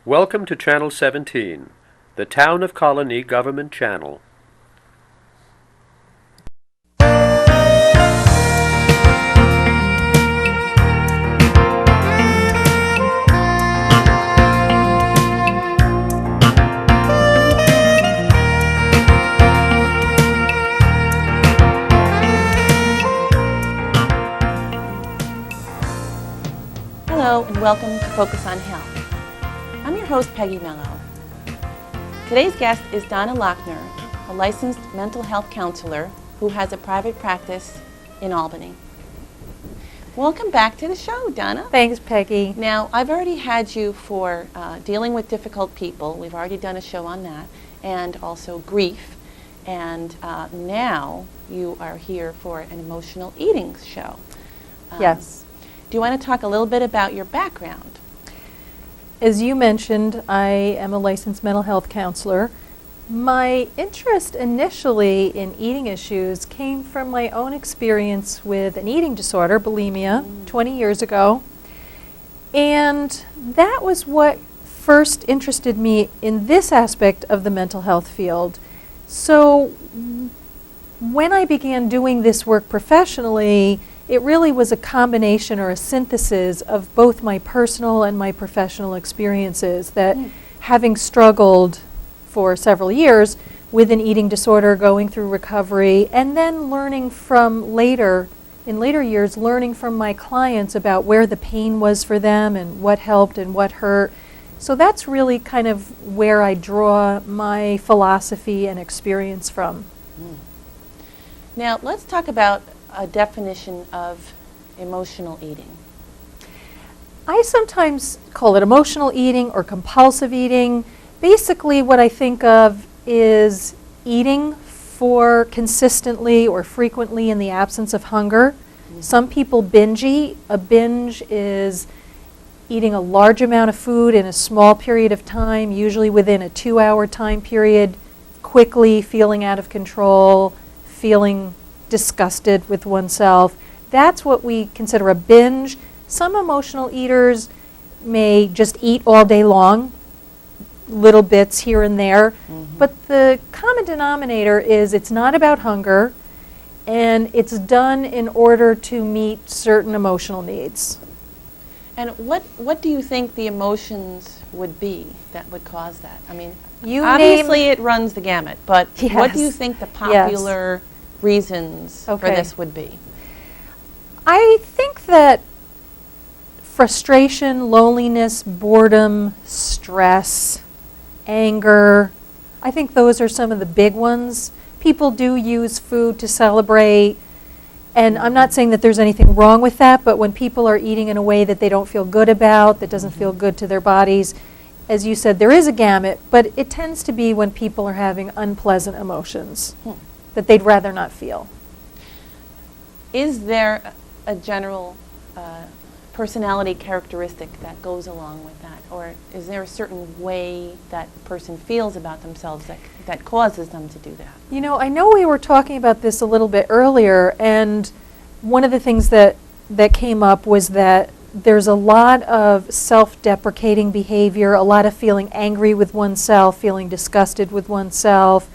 Welcome to Channel 17, the Town of Colonie Government Channel. Hello and welcome to Focus on Health. I'm your host, Peggy Mello. Today's guest is Donna Lochner, a licensed mental health counselor who has a private practice in Albany. Welcome back to the show, Donna. Thanks, Peggy. Now, I've already had you for dealing with difficult people. We've already done a show on that, and also grief. And now you are here for an emotional eating show. Yes. Do you want to talk a little bit about your background? As you mentioned, I am a licensed mental health counselor. My interest initially in eating issues came from my own experience with an eating disorder, bulimia, 20 years ago. And that was what first interested me in this aspect of the mental health field. So when I began doing this work professionally, it really was a combination or a synthesis of both my personal and my professional experiences that having struggled for several years with an eating disorder, going through recovery, and then learning from in later years, learning from my clients about where the pain was for them and what helped and what hurt. So that's really kind of where I draw my philosophy and experience from. Now, let's talk about a definition of emotional eating. I sometimes call it emotional eating or compulsive eating. Basically, what I think of is eating for consistently or frequently in the absence of hunger. Some people binge eat. A binge is eating a large amount of food in a small period of time, usually within a 2-hour time period, quickly feeling out of control, feeling disgusted with oneself. That's what we consider a binge. Some emotional eaters may just eat all day long, little bits here and there, but the common denominator is it's not about hunger, and it's done in order to meet certain emotional needs. And what do you think the emotions would be that would cause that? I mean, You obviously it runs the gamut, but what do you Yes. think the popular reasons for Okay. this would be? I think that frustration, loneliness, boredom, stress, anger, I think those are some of the big ones. People do use food to celebrate, and I'm not saying that there's anything wrong with that, but when people are eating in a way that they don't feel good about, that doesn't feel good to their bodies, as you said, there is a gamut, but it tends to be when people are having unpleasant emotions that they'd rather not feel. Is there a general personality characteristic that goes along with that? Or is there a certain way that a person feels about themselves that causes them to do that? You know, I know we were talking about this a little bit earlier, and one of the things that came up was that there's a lot of self-deprecating behavior, a lot of feeling angry with oneself, feeling disgusted with oneself,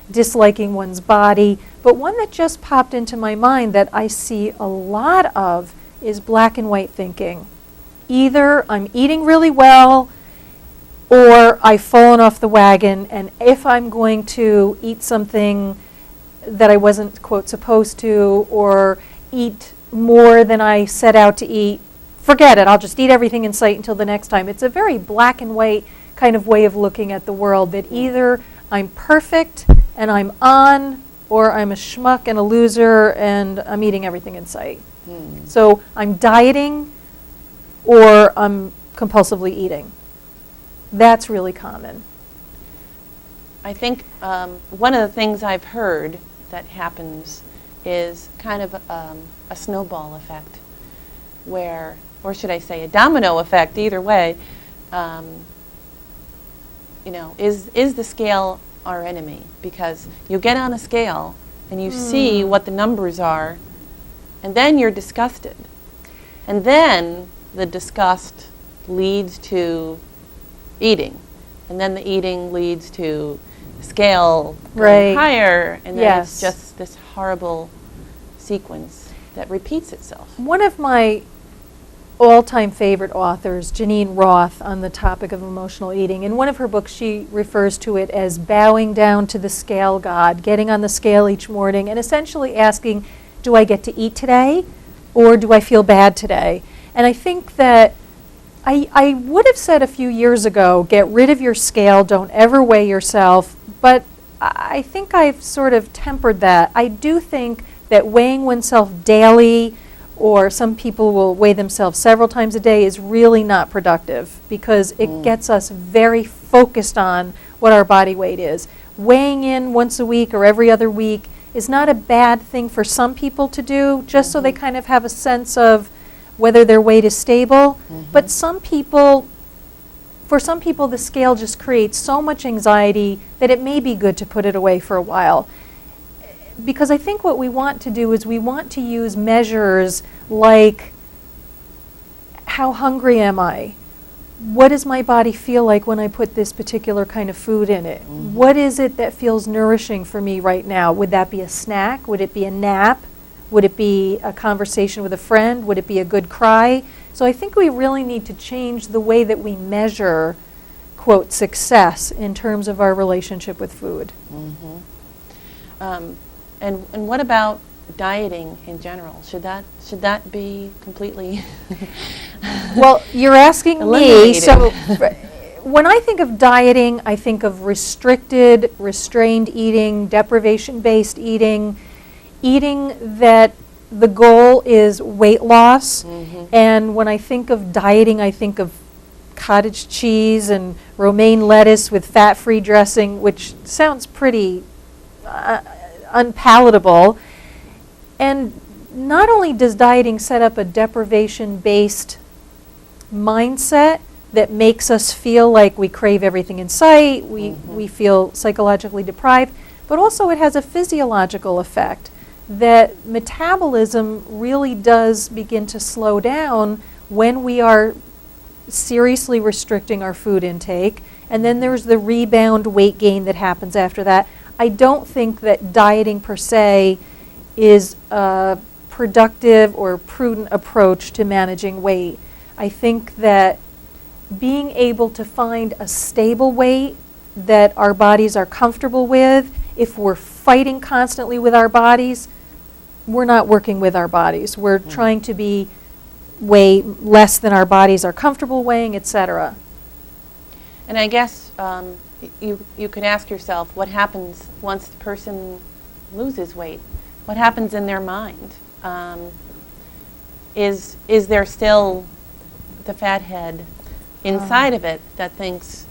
disliking one's body. But one that just popped into my mind that I see a lot of is black and white thinking. Either I'm eating really well or I've fallen off the wagon, and if I'm going to eat something that I wasn't, quote, supposed to, or eat more than I set out to eat, forget it, I'll just eat everything in sight until the next time. It's a very black and white kind of way of looking at the world, that either I'm perfect and I'm on, or I'm a schmuck and a loser and I'm eating everything in sight. So I'm dieting or I'm compulsively eating. That's really common. I think one of the things I've heard that happens is kind of a snowball effect, where, or should I say a domino effect, either way. Is the scale our enemy? Because you get on a scale and you see what the numbers are, and then you're disgusted. And then the disgust leads to eating. And then the eating leads to scale Right. going higher, and then Yes. it's just this horrible sequence that repeats itself. One of my all-time favorite authors, Janine Roth, on the topic of emotional eating. In one of her books, she refers to it as bowing down to the scale god, getting on the scale each morning and essentially asking, do I get to eat today or do I feel bad today? And I think that I would have said a few years ago, get rid of your scale, don't ever weigh yourself, but I think I've sort of tempered that. I do think that weighing oneself daily, or some people will weigh themselves several times a day, is really not productive because it gets us very focused on what our body weight is. Weighing in once a week or every other week is not a bad thing for some people to do, just so they kind of have a sense of whether their weight is stable. But for some people, the scale just creates so much anxiety that it may be good to put it away for a while. Because I think what we want to do is we want to use measures like, how hungry am I? What does my body feel like when I put this particular kind of food in it? What is it that feels nourishing for me right now? Would that be a snack? Would it be a nap? Would it be a conversation with a friend? Would it be a good cry? So I think we really need to change the way that we measure, quote, success in terms of our relationship with food. And what about dieting in general? Should that be completely Well, you're asking me, eliminated? so when I think of dieting, I think of restricted, restrained eating, deprivation-based eating, eating that the goal is weight loss. And when I think of dieting, I think of cottage cheese and romaine lettuce with fat-free dressing, which sounds pretty unpalatable. And not only does dieting set up a deprivation-based mindset that makes us feel like we crave everything in sight, we feel psychologically deprived, but also it has a physiological effect that metabolism really does begin to slow down when we are seriously restricting our food intake, and then there's the rebound weight gain that happens after that. I don't think that dieting per se is a productive or prudent approach to managing weight. I think that being able to find a stable weight that our bodies are comfortable with, if we're fighting constantly with our bodies, we're not working with our bodies. We're trying to weigh less than our bodies are comfortable weighing, etc. And I guess you could ask yourself, what happens once the person loses weight? What happens in their mind? Is there still the fat head inside of it that thinks,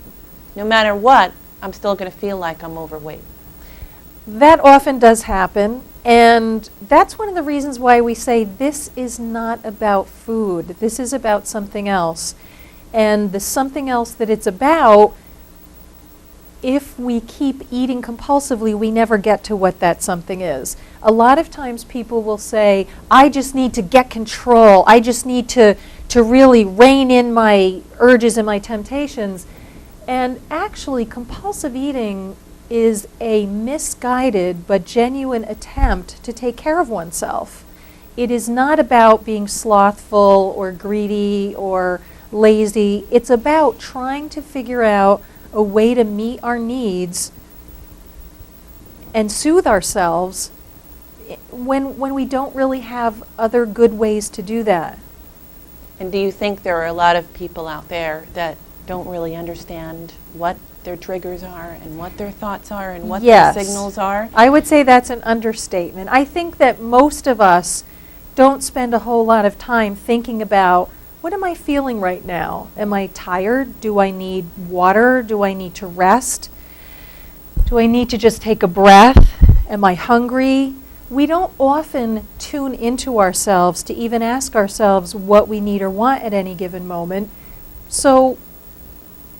no matter what, I'm still going to feel like I'm overweight? That often does happen, and that's one of the reasons why we say this is not about food. This is about something else. And the something else that it's about, if we keep eating compulsively, we never get to what that something is. A lot of times people will say, I just need to get control. I just need to really rein in my urges and my temptations. And actually, compulsive eating is a misguided but genuine attempt to take care of oneself. It is not about being slothful or greedy or lazy. It's about trying to figure out a way to meet our needs and soothe ourselves when we don't really have other good ways to do that. And do you think there are a lot of people out there that don't really understand what their triggers are and what their thoughts are and what Yes. their signals are? I would say that's an understatement. I think that most of us don't spend a whole lot of time thinking about, what am I feeling right now? Am I tired? Do I need water? Do I need to rest? Do I need to just take a breath? Am I hungry? We don't often tune into ourselves to even ask ourselves what we need or want at any given moment. So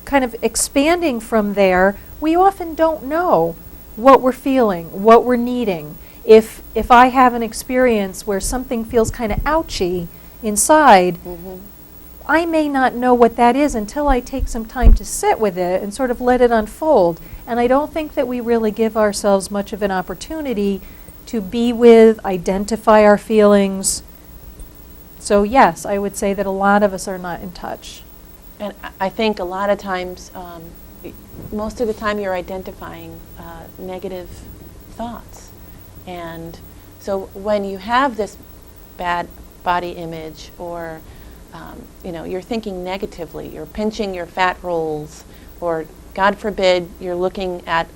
kind of expanding from there, we often don't know what we're feeling, what we're needing. If I have an experience where something feels kind of ouchy inside, I may not know what that is until I take some time to sit with it and sort of let it unfold. And I don't think that we really give ourselves much of an opportunity to be with, identify our feelings. So yes, I would say that a lot of us are not in touch. And I think a lot of times, most of the time you're identifying negative thoughts. And so when you have this bad body image, or you're thinking negatively, you're pinching your fat rolls, or God forbid you're looking at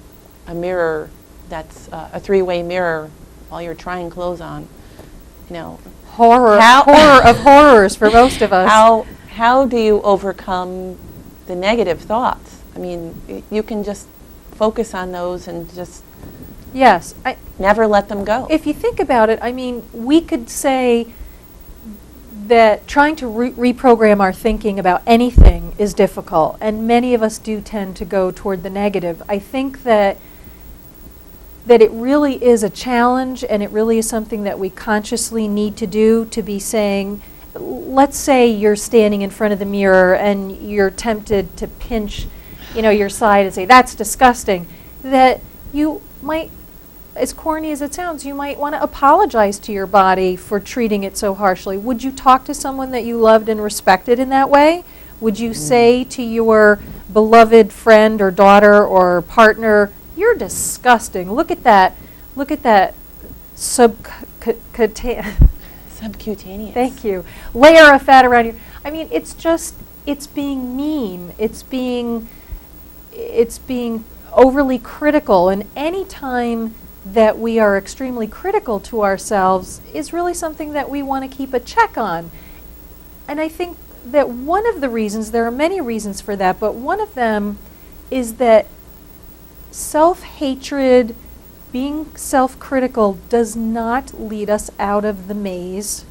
a mirror that's a three-way mirror while you're trying clothes on, Horror of horrors for most of us. How do you overcome the negative thoughts? I mean, you can just focus on those and just never let them go. If you think about it, I mean, we could say that trying to reprogram our thinking about anything is difficult, and many of us do tend to go toward the negative. I think that it really is a challenge, and it really is something that we consciously need to do, to be saying, let's say you're standing in front of the mirror and you're tempted to pinch, your side and say, that's disgusting. That you might, as corny as it sounds, you might want to apologize to your body for treating it so harshly. Would you talk to someone that you loved and respected in that way? Would you say to your beloved friend or daughter or partner, you're disgusting. Look at that Subcutaneous. Thank you. Layer of fat around you. I mean, it's being mean. It's being overly critical. And any time that we are extremely critical to ourselves is really something that we want to keep a check on. And I think that one of the reasons, there are many reasons for that, but one of them is that self-hatred, being self-critical, does not lead us out of the maze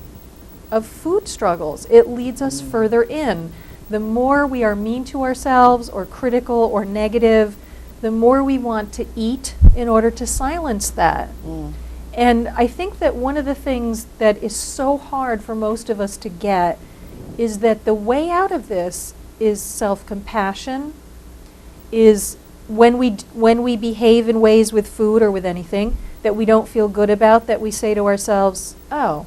of food struggles. It leads us further in. The more we are mean to ourselves or critical or negative, the more we want to eat in order to silence that. And I think that one of the things that is so hard for most of us to get is that the way out of this is self-compassion, is when we behave in ways with food or with anything that we don't feel good about, that we say to ourselves, oh,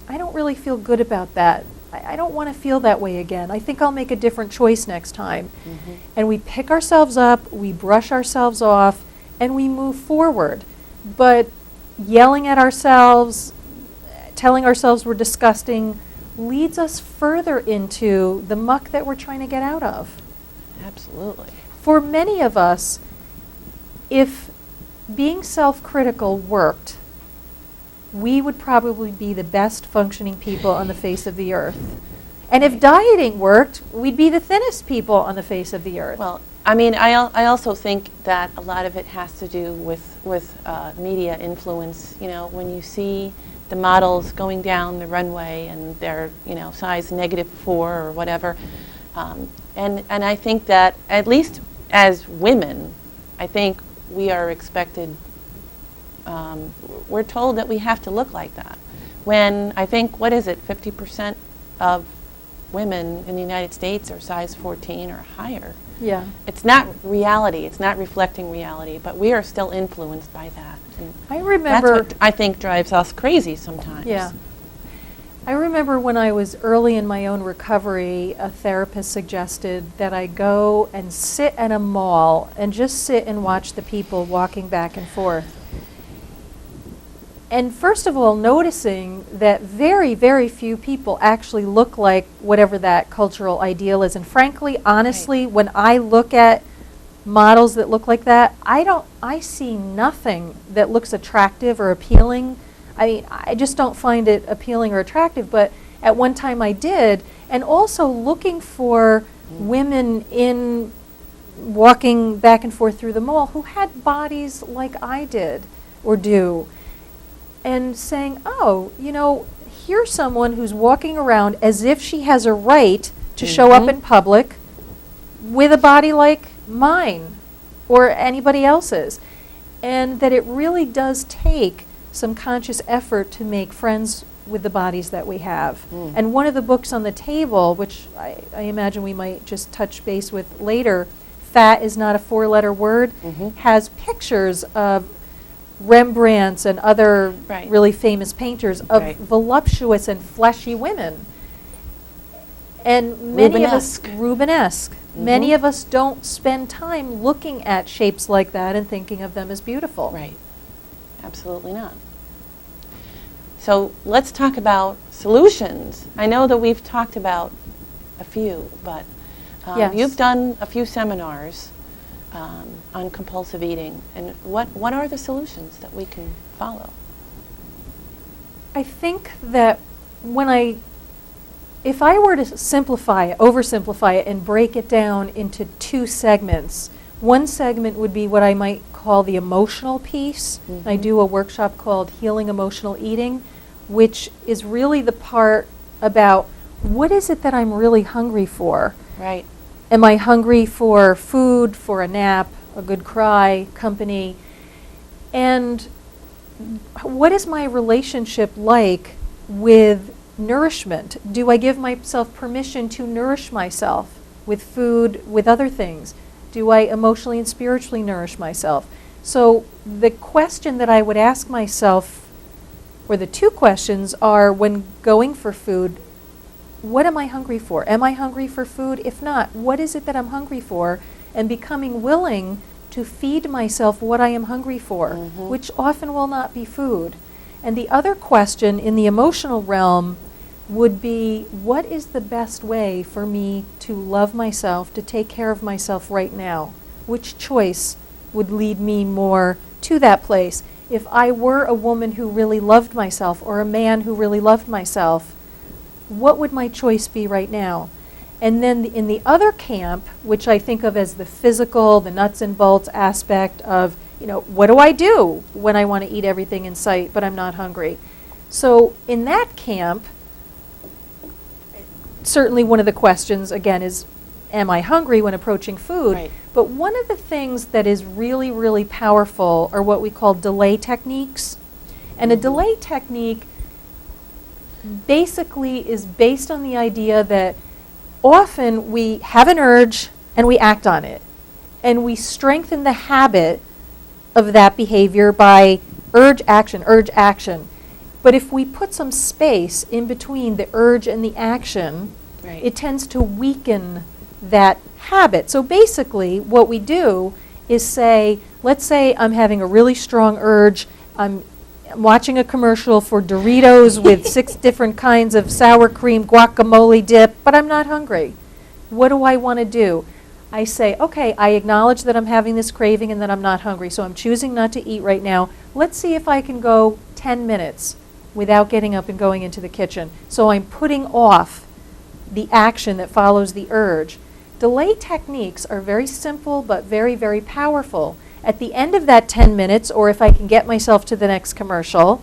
I don't really feel good about that. I don't want to feel that way again. I think I'll make a different choice next time. And we pick ourselves up, we brush ourselves off, and we move forward. But yelling at ourselves, telling ourselves we're disgusting, leads us further into the muck that we're trying to get out of. Absolutely. For many of us, if being self-critical worked, we would probably be the best functioning people on the face of the earth. And if dieting worked, we'd be the thinnest people on the face of the earth. Well, I mean, I also think that a lot of it has to do with media influence. When you see the models going down the runway and they're, size -4 or whatever, and I think that at least as women, I think we are expected, we're told that we have to look like that. When I think, 50% of women in the United States are size 14 or higher. Yeah. It's not reality. It's not reflecting reality, but we are still influenced by that. And I remember, that's what I think drives us crazy sometimes. Yeah. I remember when I was early in my own recovery, a therapist suggested that I go and sit at a mall and just sit and watch the people walking back and forth. And first of all, noticing that very, very few people actually look like whatever that cultural ideal is. And frankly, honestly, Right. when I look at models that look like that, I see nothing that looks attractive or appealing. I just don't find it appealing or attractive, but at one time I did. And also looking for women in walking back and forth through the mall who had bodies like I did or do. And saying, oh, here's someone who's walking around as if she has a right to show up in public with a body like mine or anybody else's. And that it really does take some conscious effort to make friends with the bodies that we have. And one of the books on the table, which I imagine we might just touch base with later, Fat is Not a Four-Letter Word, has pictures of Rembrandts and other really famous painters of voluptuous and fleshy women. And many of us, Rubenesque, many of us don't spend time looking at shapes like that and thinking of them as beautiful. Right. Absolutely not. So let's talk about solutions. I know that we've talked about a few, but Yes. you've done a few seminars on compulsive eating. And what are the solutions that we can follow? I think that if I were to oversimplify it and break it down into two segments, one segment would be what I might call the emotional piece. I do a workshop called Healing Emotional Eating, which is really the part about what is it that I'm really hungry for? Right. Am I hungry for food, for a nap, a good cry, company? And what is my relationship like with nourishment? Do I give myself permission to nourish myself with food, with other things? Do I emotionally and spiritually nourish myself? So the question that I would ask myself, or the two questions, are when going for food, what am I hungry for? Am I hungry for food? If not, what is it that I'm hungry for? And becoming willing to feed myself what I am hungry for, which often will not be food. And the other question in the emotional realm would be, what is the best way for me to love myself, to take care of myself right now? Which choice would lead me more to that place? If I were a woman who really loved myself, or a man who really loved myself, what would my choice be right now? And then in the other camp, which I think of as the physical, the nuts and bolts aspect of, what do I do when I want to eat everything in sight, but I'm not hungry? So in that camp, certainly one of the questions, again, is, am I hungry when approaching food? Right. But one of the things that is really, really powerful are what we call delay techniques. And a delay technique basically is based on the idea that often we have an urge and we act on it. And we strengthen the habit of that behavior by urge, action, urge, action. But if we put some space in between the urge and the action, it tends to weaken that habit. So basically what we do is say, let's say I'm having a really strong urge, I'm watching a commercial for Doritos with 6 different kinds of sour cream guacamole dip, but I'm not hungry. What do I want to do? I say, okay, I acknowledge that I'm having this craving and that I'm not hungry, so I'm choosing not to eat right now. Let's see if I can go 10 minutes without getting up and going into the kitchen. So I'm putting off the action that follows the urge. Delay techniques are very simple but very, very powerful. At the end of that 10 minutes, or if I can get myself to the next commercial,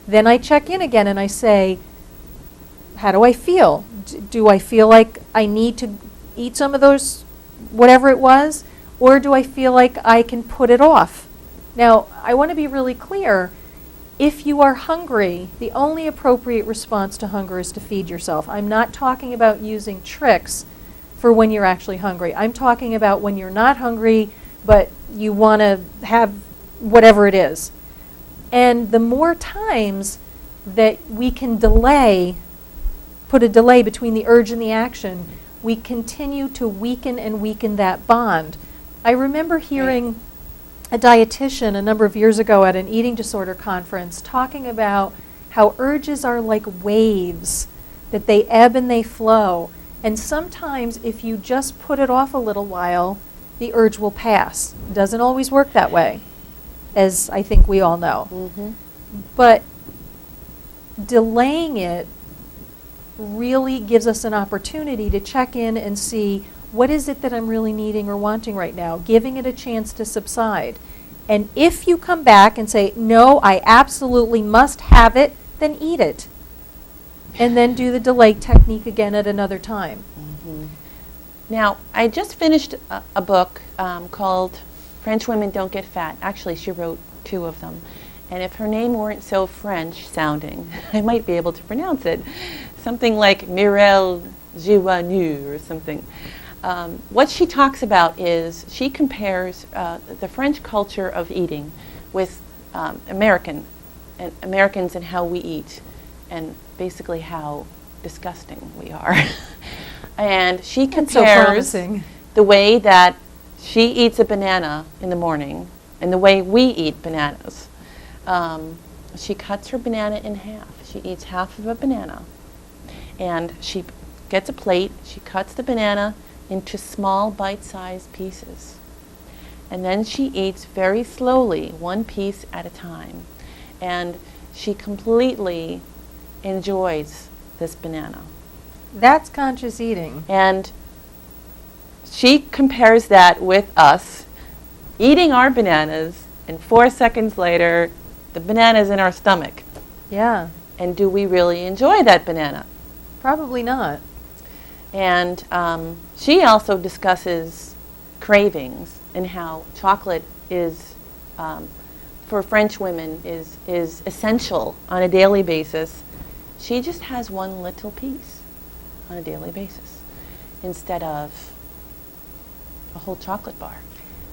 then I check in again and I say, how do I feel? Do I feel like I need to eat some of those, whatever it was, or do I feel like I can put it off? Now, I want to be really clear. If you are hungry, the only appropriate response to hunger is to feed yourself. I'm not talking about using tricks for when you're actually hungry. I'm talking about when you're not hungry, but you want to have whatever it is. And the more times that we can put a delay between the urge and the action, we continue to weaken and weaken that bond. I remember hearing a dietitian a number of years ago at an eating disorder conference talking about how urges are like waves, that they ebb and they flow. And sometimes if you just put it off a little while, the urge will pass. It doesn't always work that way, as I think we all know. But delaying it really gives us an opportunity to check in and see, what is it that I'm really needing or wanting right now? Giving it a chance to subside. And if you come back and say, no, I absolutely must have it, then eat it. And then do the delay technique again at another time. Now, I just finished a book called French Women Don't Get Fat. Actually, she wrote 2 of them. And if her name weren't so French sounding, I might be able to pronounce it. Something like Mireille Joannou or something. What she talks about is she compares the French culture of eating with Americans and how we eat, and basically how disgusting we are. And she compares the way that she eats a banana in the morning and the way we eat bananas. She cuts her banana in half. She eats half of a banana, and she gets a plate. She cuts the banana into small bite-sized pieces. And then she eats very slowly, one piece at a time. And she completely enjoys this banana. That's conscious eating. And she compares that with us eating our bananas, and 4 seconds later, the banana's in our stomach. Yeah. And do we really enjoy that banana? Probably not. And she also discusses cravings and how chocolate is, for French women, is essential on a daily basis. She just has one little piece on a daily basis instead of a whole chocolate bar.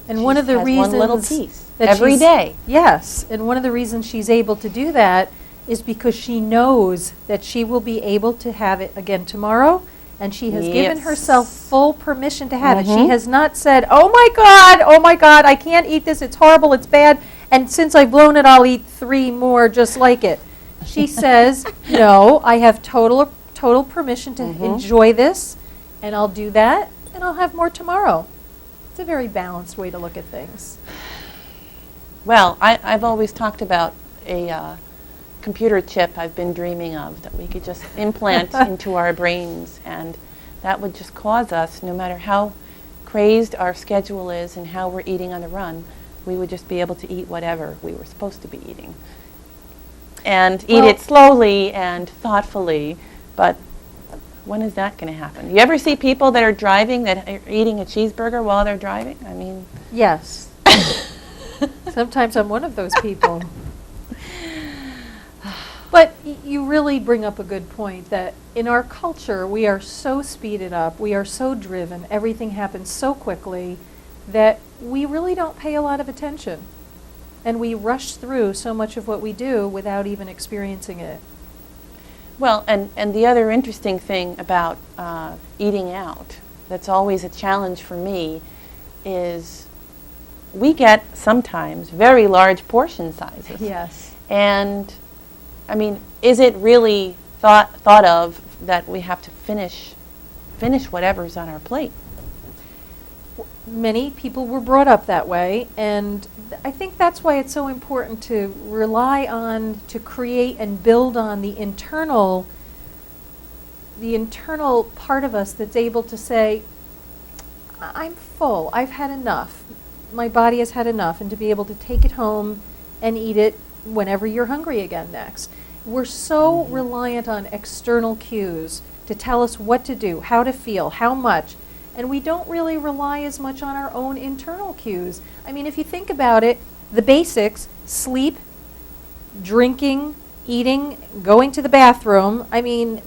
And one of the reasons one little piece that every day. Yes, and one of the reasons she's able to do that is because she knows that she will be able to have it again tomorrow, and she has given herself full permission to have it. She has not said, oh my God, I can't eat this, it's horrible, it's bad, and since I've blown it, I'll eat 3 more just like it. She says, no, I have total permission to enjoy this, and I'll do that, and I'll have more tomorrow. It's a very balanced way to look at things. Well, I've always talked about a computer chip I've been dreaming of that we could just implant into our brains, and that would just cause us, no matter how crazed our schedule is and how we're eating on the run, we would just be able to eat whatever we were supposed to be eating. And eat it slowly and thoughtfully, but when is that going to happen? You ever see people that are driving that are eating a cheeseburger while they're driving? I mean... Yes. Sometimes I'm one of those people. But you really bring up a good point that in our culture we are so speeded up, we are so driven, everything happens so quickly that we really don't pay a lot of attention. And we rush through so much of what we do without even experiencing it. Well, and the other interesting thing about eating out that's always a challenge for me is we get sometimes very large portion sizes. Yes. And, I mean, is it really thought of that we have to finish whatever's on our plate? Many people were brought up that way, and I think that's why it's so important to rely on, to create and build on the internal part of us that's able to say, I'm full, I've had enough, my body has had enough, and to be able to take it home and eat it whenever you're hungry again next. We're so reliant on external cues to tell us what to do, how to feel, how much, and we don't really rely as much on our own internal cues. I mean, if you think about it, the basics, sleep, drinking, eating, going to the bathroom, I mean,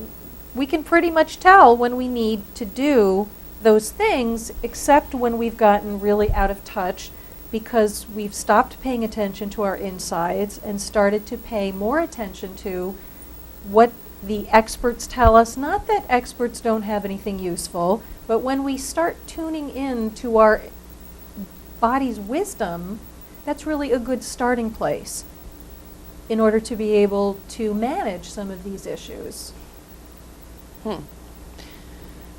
we can pretty much tell when we need to do those things, except when we've gotten really out of touch because we've stopped paying attention to our insides and started to pay more attention to what the experts tell us. Not that experts don't have anything useful, but when we start tuning in to our body's wisdom, that's really a good starting place in order to be able to manage some of these issues.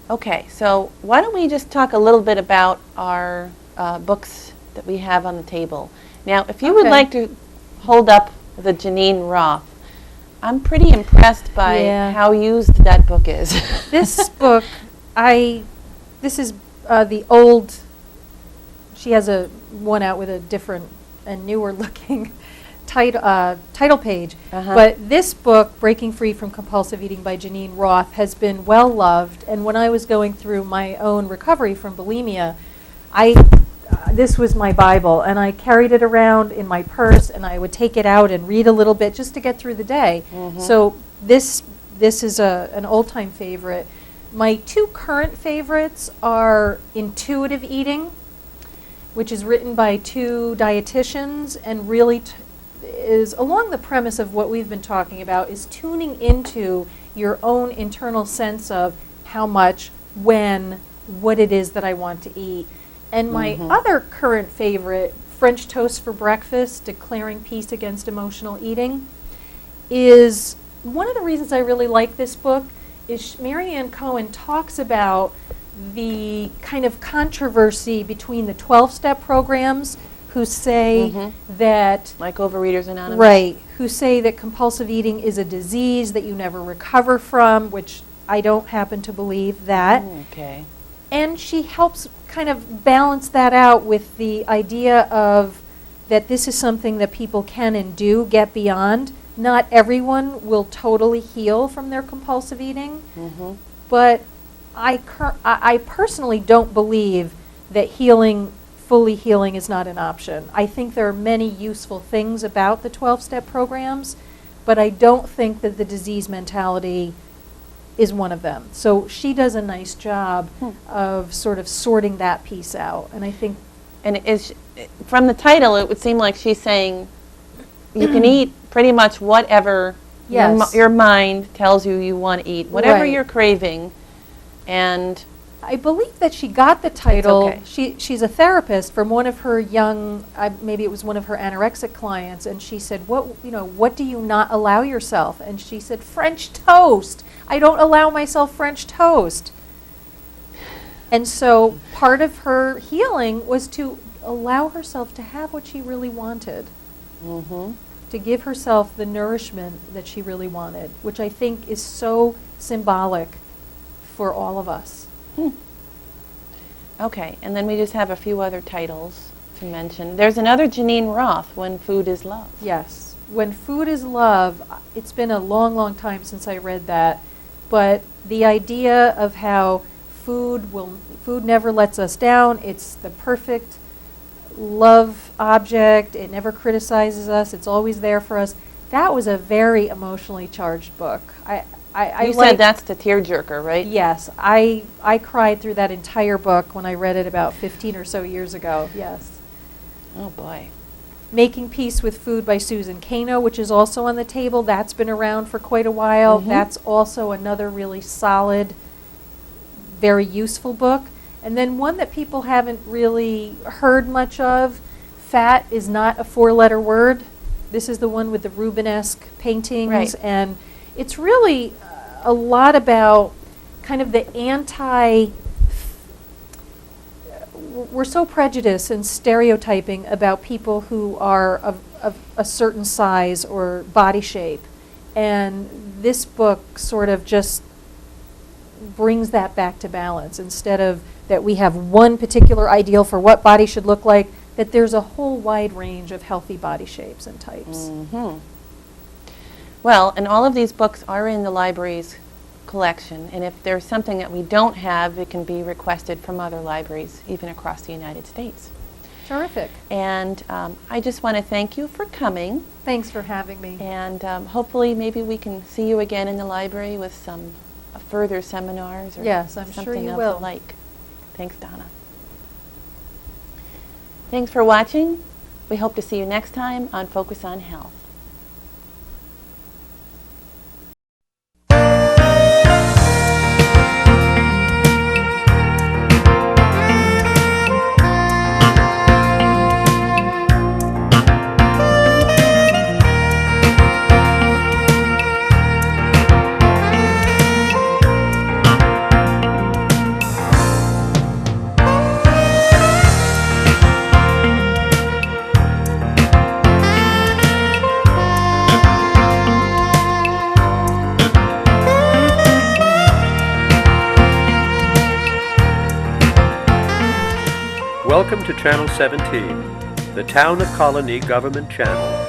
Okay, so why don't we just talk a little bit about our books that we have on the table. Now, if you would like to hold up the Janine Roth, I'm pretty impressed by how used that book is. This book, this is the old, she has one out with a different and newer looking title page. But this book, Breaking Free from Compulsive Eating by Janine Roth, has been well loved. And when I was going through my own recovery from bulimia, this was my Bible, and I carried it around in my purse, and I would take it out and read a little bit just to get through the day. So this is an old-time favorite. My two current favorites are Intuitive Eating, which is written by two dietitians and really is along the premise of what we've been talking about, is tuning into your own internal sense of how much, when, what it is that I want to eat. And my other current favorite, French Toast for Breakfast, Declaring Peace Against Emotional Eating, is one of the reasons I really like this book is Marianne Cohen talks about the kind of controversy between the 12-step programs who say that... Like Overeaters Anonymous. Right, who say that compulsive eating is a disease that you never recover from, which I don't happen to believe that. Okay. And she helps kind of balance that out with the idea of that this is something that people can and do get beyond. Not everyone will totally heal from their compulsive eating, but I personally don't believe that fully healing is not an option. I think there are many useful things about the 12-step programs, but I don't think that the disease mentality is one of them. So she does a nice job of sort of sorting that piece out. And I think... And from the title, it would seem like she's saying you can eat pretty much whatever your mind tells you want to eat, whatever you're craving. And I believe that she got the title. Okay. She's a therapist from one of her young, maybe it was one of her anorexic clients, and she said, what do you not allow yourself? And she said, French toast. I don't allow myself French toast. And so part of her healing was to allow herself to have what she really wanted. To give herself the nourishment that she really wanted, which I think is so symbolic for all of us. Okay, and then we just have a few other titles to mention. There's another Janine Roth, When Food is Love. Yes, When Food is Love, it's been a long, long time since I read that, but the idea of how food never lets us down, it's the perfect love object, it never criticizes us, it's always there for us. That was a very emotionally charged book. You said that's the tearjerker, right? Yes, I cried through that entire book when I read it about 15 or so years ago, yes. Oh boy. Making Peace with Food by Susan Kano, which is also on the table. That's been around for quite a while. That's also another really solid, very useful book. And then one that people haven't really heard much of, Fat is Not a Four-Letter Word. This is the one with the Rubenesque paintings. Right. And it's really a lot about kind of the we're so prejudiced and stereotyping about people who are of a certain size or body shape. And this book sort of just brings that back to balance. Instead of that we have one particular ideal for what body should look like, that there's a whole wide range of healthy body shapes and types. Well, and all of these books are in the library's collection, and if there's something that we don't have, it can be requested from other libraries, even across the United States. Terrific. And I just want to thank you for coming. Thanks for having me. And hopefully maybe we can see you again in the library with some further seminars or yes, I'm sure something you else will. alike. Thanks, Donna. Thanks for watching. We hope to see you next time on Focus on Health. Welcome to Channel 17, the Town of Colonie Government Channel.